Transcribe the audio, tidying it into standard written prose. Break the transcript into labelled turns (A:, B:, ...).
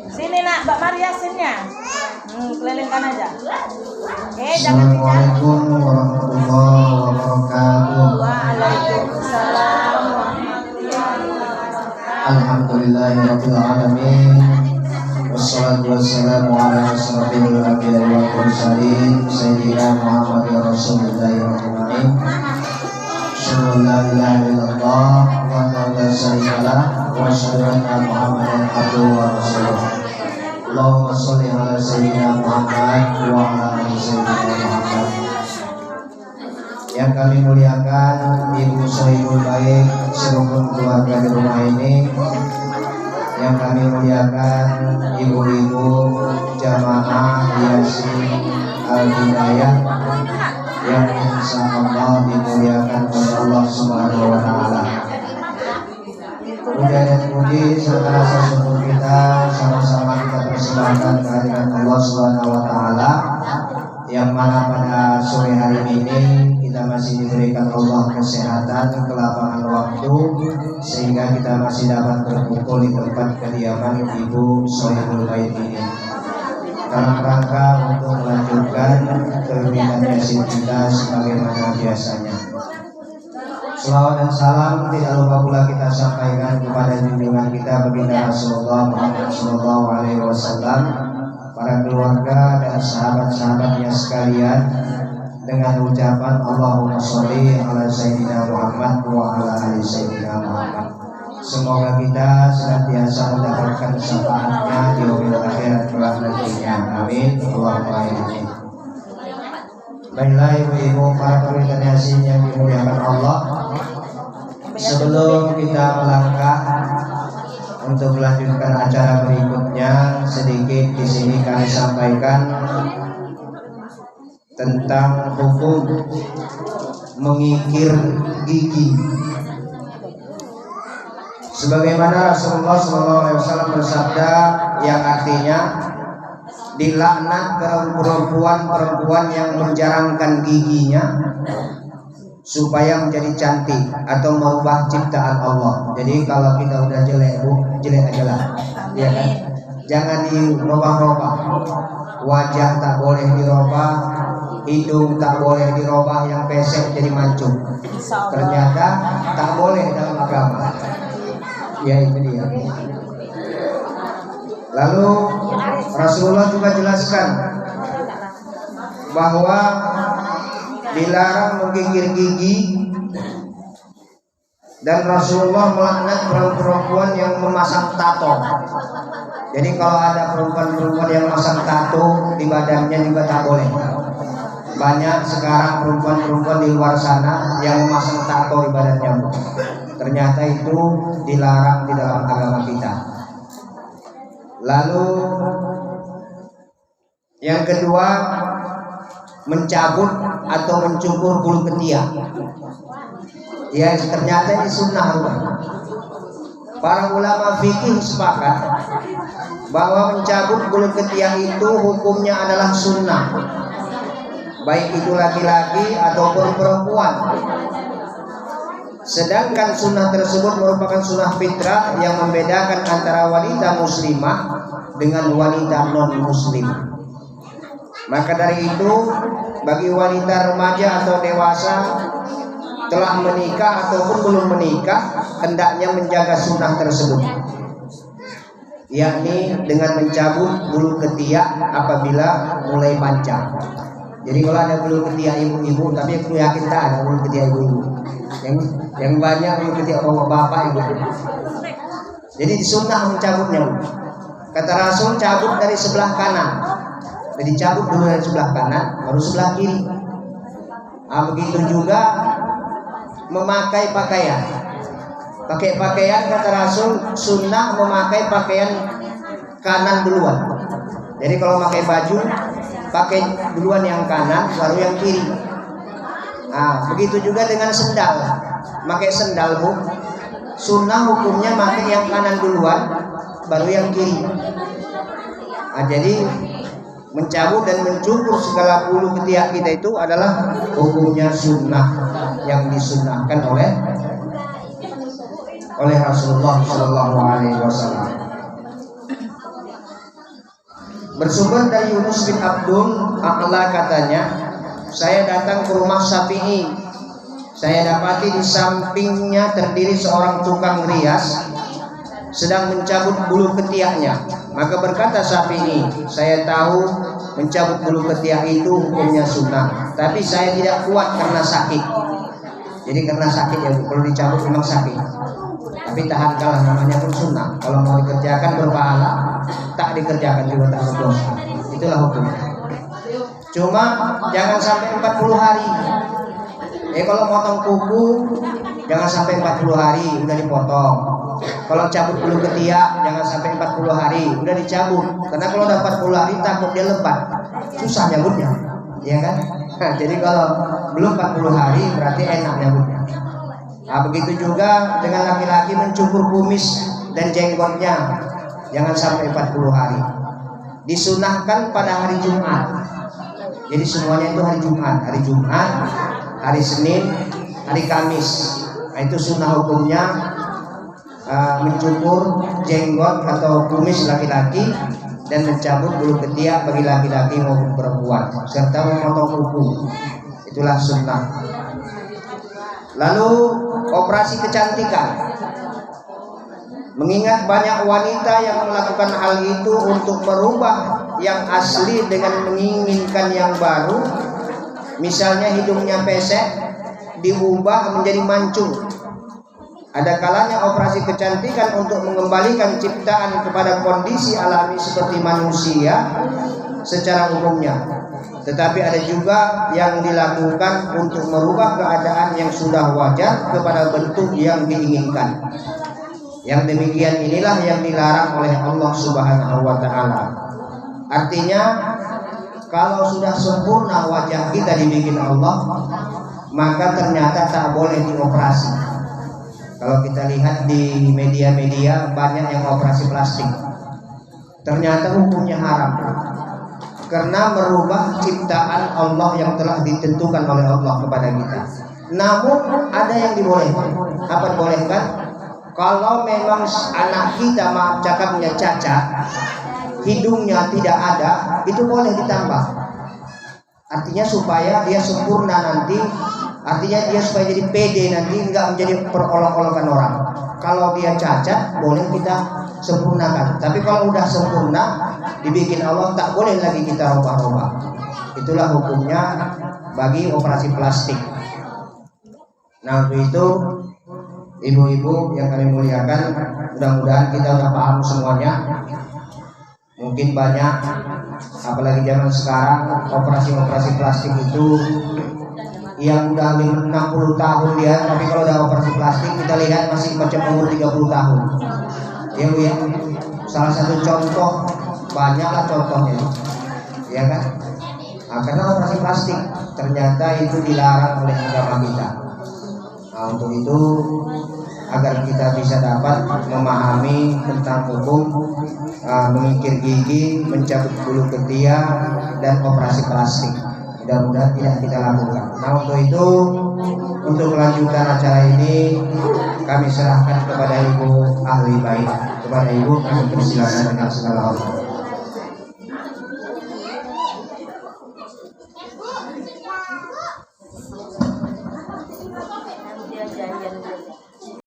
A: Sini nak, Mbak Maria sinnya. Kelilingkan aja.
B: Assalamualaikum warahmatullahi wabarakatuh.
A: Waalaikumsalam.
B: Alhamdulillahirabbil alamin. Wassalatu wassalamu ala asyrofil anbiya'i wal mursalin sayyidina Muhammadin Rasulillahir rahmanin. Asyhadu an la ilaha illallah wa la syarika lah wa asyhadu anna Muhammadan abduhu wa rasuluh. Allahumma sholli ala sayyidina Muhammad wa ala ali sayyidina Muhammad. Yang kami muliakan ibu sohibul baik seluruh keluarga di rumah ini, yang kami muliakan ibu-ibu jamaah Yasin Al-Hidayah yang insyaallah dimuliakan oleh Allah Subhanahu wa taala. Puja dan puji serta rasa syukur kita sama-sama kita persembahkan kehadirat Allah Subhanahu wa taala, yang mana pada sore hari ini kita masih diberikan Allah kesehatan, kelapangan waktu, sehingga kita masih dapat berkumpul di tempat kediaman Ibu Sohibul Bait ini dalam rangka untuk melanjutkan kegiatan yasin kita sebagaimana biasanya. Selawat dan salam tidak lupa pula kita sampaikan kepada junjungan kita baginda Rasulullah Muhammad sallallahu alaihi wasallam, para keluarga dan sahabat-sahabatnya sekalian, dengan ucapan Allahumma sholli ala sayyidina Muhammad wa ala ali sayyidina Muhammad. Semoga kita senantiasa mendapatkan syafaatnya di yaumil akhirat kelak nantinya. Amin. Allahumma amin. Baiklah ibu-ibu para pemirsa yasin yang dimuliakan Allah, sebelum kita melangkah untuk melanjutkan acara berikutnya, sedikit di sini kami sampaikan tentang hukum mengikir gigi. Sebagaimana Rasulullah SAW bersabda, yang artinya dilaknat perempuan-perempuan yang menjarangkan giginya supaya menjadi cantik atau merubah ciptaan Allah. Jadi kalau kita udah jelek, bu, jelek aja lah, ya kan? Jangan dirubah-rubah. Wajah tak boleh dirubah, hidung tak boleh dirubah yang pesek jadi mancung. Ternyata tak boleh dalam agama. Ya itu dia. Lalu Rasulullah juga jelaskan bahwa dilarang menggigir gigi, dan Rasulullah melaknat perempuan yang memasang tato. Jadi kalau ada perempuan-perempuan yang memasang tato di badannya juga tak boleh. Banyak sekarang perempuan-perempuan di luar sana yang memasang tato di badannya. Ternyata itu dilarang di dalam agama kita. Lalu yang kedua, mencabut atau mencukur bulu ketiak. Ya, ternyata ini sunnah. Para ulama fikih sepakat bahwa mencabut bulu ketiak itu hukumnya adalah sunnah, baik itu laki-laki ataupun perempuan. Sedangkan sunnah tersebut merupakan sunnah fitrah yang membedakan antara wanita muslimah dengan wanita non-muslim. Maka dari itu, bagi wanita remaja atau dewasa telah menikah ataupun belum menikah, hendaknya menjaga sunnah tersebut, yakni dengan mencabut bulu ketiak apabila mulai panjang. Jadi kalau ada bulu ketiak ibu-ibu, tapi aku yakin tak ada bulu ketiak ibu-ibu. Yang banyak bulu ketiak bapak-bapak ibu. Jadi sunnah mencabutnya. Kata Rasul, cabut dari sebelah kanan. Jadi cabut dulu dari sebelah kanan, baru sebelah kiri. Begitu juga memakai pakaian. Pakai pakaian, kata Rasul, sunnah memakai pakaian kanan duluan. Jadi kalau pakai baju, pakai duluan yang kanan, baru yang kiri. Begitu juga dengan sendal. Pakai sendal, bu, sunnah hukumnya pakai yang kanan duluan, baru yang kiri. Jadi mencabut dan mencukur segala bulu ketiak kita itu adalah hukumnya sunnah yang disunnahkan oleh Rasulullah Shallallahu Alaihi Wasallam. Bersumber dari Yunus bin Abdul A'la katanya, saya datang ke rumah Syafi'i. Saya dapati di sampingnya terdiri seorang tukang rias sedang mencabut bulu ketiaknya. Maka berkata Syafi'i, saya tahu mencabut bulu ketiak itu hukumnya sunnah, tapi saya tidak kuat karena sakit. Jadi karena sakit ya, kalau dicabut memang sakit. Tapi tahan kalah, namanya pun sunnah. Kalau mau dikerjakan berpahala, tak dikerjakan juga tak berdosa. Itulah hukumnya. Cuma jangan sampai 40 hari. Kalau motong kuku jangan sampai 40 hari udah dipotong. Kalau cabut bulu ketiak jangan sampai 40 hari udah dicabut. Karena kalau udah 40 hari takut dia lebat, susah nyabutnya, ya kan? Nah, jadi kalau belum 40 hari berarti enak nyabutnya. Nah, begitu juga dengan laki-laki mencukur kumis dan jenggotnya, jangan sampai 40 hari. Disunahkan pada hari Jumat. Jadi semuanya itu hari Jumat, hari Senin, hari Kamis. Nah, itu sunnah hukumnya mencukur jenggot atau kumis laki-laki dan mencabut bulu ketiak bagi laki-laki maupun perempuan, serta memotong kuku. Itulah sunnah. Lalu operasi kecantikan. Mengingat banyak wanita yang melakukan hal itu untuk merubah yang asli dengan menginginkan yang baru. Misalnya hidungnya pesek diubah menjadi mancung. Ada kalanya operasi kecantikan untuk mengembalikan ciptaan kepada kondisi alami seperti manusia secara umumnya. Tetapi ada juga yang dilakukan untuk merubah keadaan yang sudah wajar kepada bentuk yang diinginkan. Yang demikian inilah yang dilarang oleh Allah Subhanahu wa Ta'ala. Artinya, kalau sudah sempurna wajah kita dibikin Allah, maka ternyata tak boleh dioperasi. Kalau kita lihat di media-media banyak yang operasi plastik, ternyata hukumnya haram karena merubah ciptaan Allah yang telah ditentukan oleh Allah kepada kita. Namun ada yang dibolehkan. Apa dibolehkan? Kalau memang anak kita, maaf cakapnya, cacat, hidungnya tidak ada, itu boleh ditambah. Artinya supaya dia sempurna nanti. Artinya dia supaya jadi pede nanti, enggak menjadi perolok-olokan orang. Kalau dia cacat boleh kita sempurnakan. Tapi kalau udah sempurna dibikin Allah, tak boleh lagi kita rubah-rubah. Itulah hukumnya bagi operasi plastik. Nah, untuk itu ibu-ibu yang kami muliakan, mudah-mudahan kita udah paham semuanya. Mungkin banyak, apalagi zaman sekarang, operasi-operasi plastik itu yang udah 60 tahun dia, tapi kalau udah operasi plastik kita lihat masih macam umur 30 tahun. Ya, salah satu contoh, banyaklah contohnya, ya kan? Nah, karena operasi plastik ternyata itu dilarang oleh agama kita. Nah, untuk itu agar kita bisa dapat memahami tentang hukum mengikir gigi, mencabut bulu ketiak, dan operasi plastik. Mudah-mudahan tidak kita lakukan. Nah, untuk itu, untuk melanjutkan acara ini kami serahkan kepada ibu ahli baik. Kepada ibu kami persilakan dengan segala hormat.